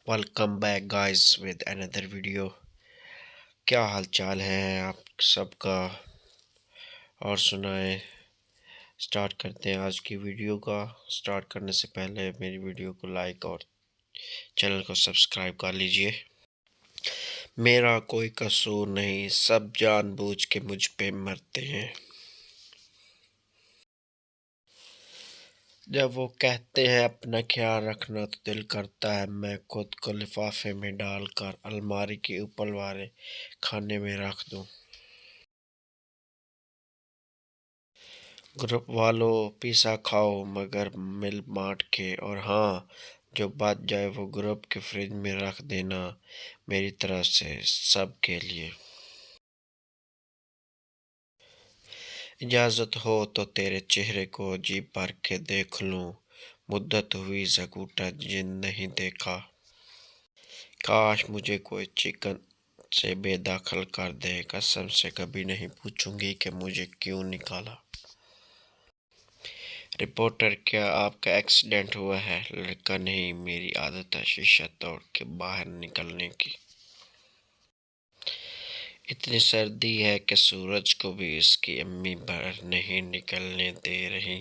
Welcome back guys with another video. کیا حال چال ہے آپ سب کا؟ اور سنائیں. سٹارٹ کرتے ہیں آج کی ویڈیو کا. سٹارٹ کرنے سے پہلے میری ویڈیو کو لائک اور چینل کو سبسکرائب کر لیجئے. میرا کوئی قصور نہیں، سب جان بوجھ کے مجھ پہ مرتے ہیں. جب وہ کہتے ہیں اپنا خیال رکھنا تو دل کرتا ہے میں خود کو لفافے میں ڈال کر الماری کے اوپر والے کھانے میں رکھ دوں. گروپ والوں پیزا کھاؤ مگر مل بانٹ کے، اور ہاں جو بچ جائے وہ گروپ کے فریج میں رکھ دینا میری طرف سے سب کے لیے. اجازت ہو تو تیرے چہرے کو جی بھر کے دیکھ لوں، مدت ہوئی زگوٹا جن نہیں دیکھا. کاش مجھے کوئی چکن سے بے دخل کر دے، قسم سے کبھی نہیں پوچھوں گی کہ مجھے کیوں نکالا. رپورٹر کیا آپ کا ایکسیڈنٹ ہوا ہے؟ لڑکا نہیں، میری عادت ہے شیشہ توڑ کے باہر نکلنے کی. اتنی سردی ہے کہ سورج کو بھی اس کی امی باہر نہیں نکلنے دے رہی.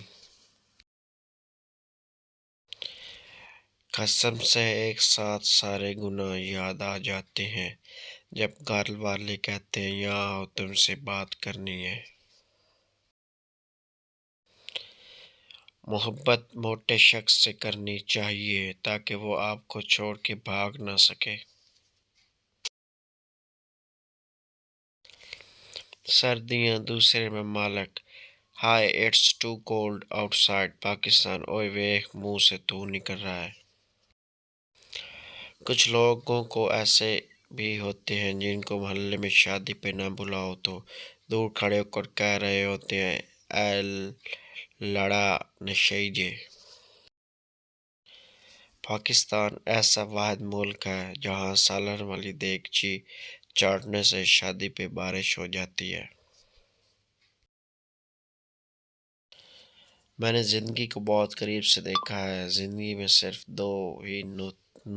قسم سے ایک ساتھ سارے گناہ یاد آ جاتے ہیں جب گھر والے کہتے ہیں یہاں آؤ تم سے بات کرنی ہے. محبت موٹے شخص سے کرنی چاہیے تاکہ وہ آپ کو چھوڑ کے بھاگ نہ سکے. سردیاں دوسرے ممالک. Hi it's too cold outside Pakistan. اوئے ویخ منہ سے تو نکل رہا ہے. کچھ لوگوں کو ایسے بھی ہوتے ہیں جن کو محلے میں شادی پہ نہ بلاؤ تو دور کھڑے ہو کر کہہ رہے ہوتے ہیں اے لڑا نشیجے. پاکستان ایسا واحد ملک ہے جہاں سالن والی دیگچی چاٹنے سے شادی پہ بارش ہو جاتی ہے. میں نے زندگی کو بہت قریب سے دیکھا ہے. زندگی میں صرف دو ہی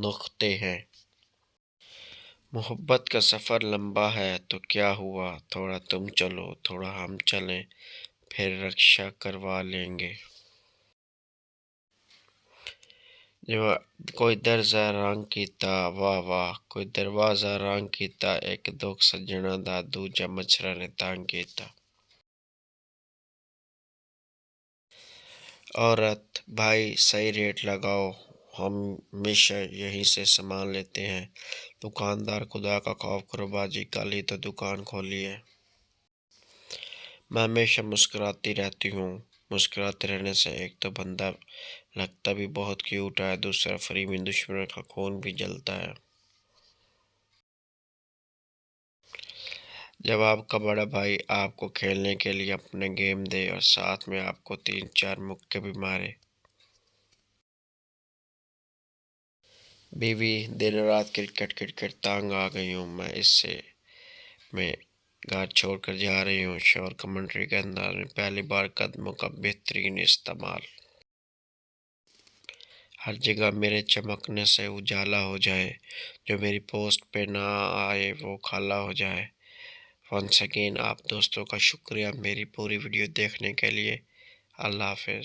نقطے ہیں. محبت کا سفر لمبا ہے تو کیا ہوا، تھوڑا تم چلو تھوڑا ہم چلیں پھر رکشا کروا لیں گے. کوئی درزہ رنگ کیتا واہ واہ، کوئی دروازہ رنگ کیتا ایک دکھ سجنا دا دوجا مچھرا نے تنگ کیتا. عورت بھائی صحیح ریٹ لگاؤ، ہم ہمیشہ یہیں سے سامان لیتے ہیں. دکاندار خدا کا خوف کرو باجی، کل ہی تو دکان کھولی ہے. میں ہمیشہ مسکراتی رہتی ہوں. مسکراتے رہنے سے ایک تو بندہ لگتا بھی بہت کیوٹ ہے، دوسرا فری میں دشمن کا خون بھی جلتا ہے. جب آپ کا بڑا بھائی آپ کو کھیلنے کے لیے اپنے گیم دے اور ساتھ میں آپ کو 3-4 مکے بھی مارے. بیوی دن رات کرکٹ تانگ آ گئی ہوں میں گھر چھوڑ کر جا رہی ہوں. شور کمنٹری کے انداز میں پہلی بار قدموں کا بہترین استعمال. ہر جگہ میرے چمکنے سے اجالا ہو جائے، جو میری پوسٹ پہ نہ آئے وہ کھالا ہو جائے. ونس اگین آپ دوستوں کا شکریہ میری پوری ویڈیو دیکھنے کے لیے. اللہ حافظ.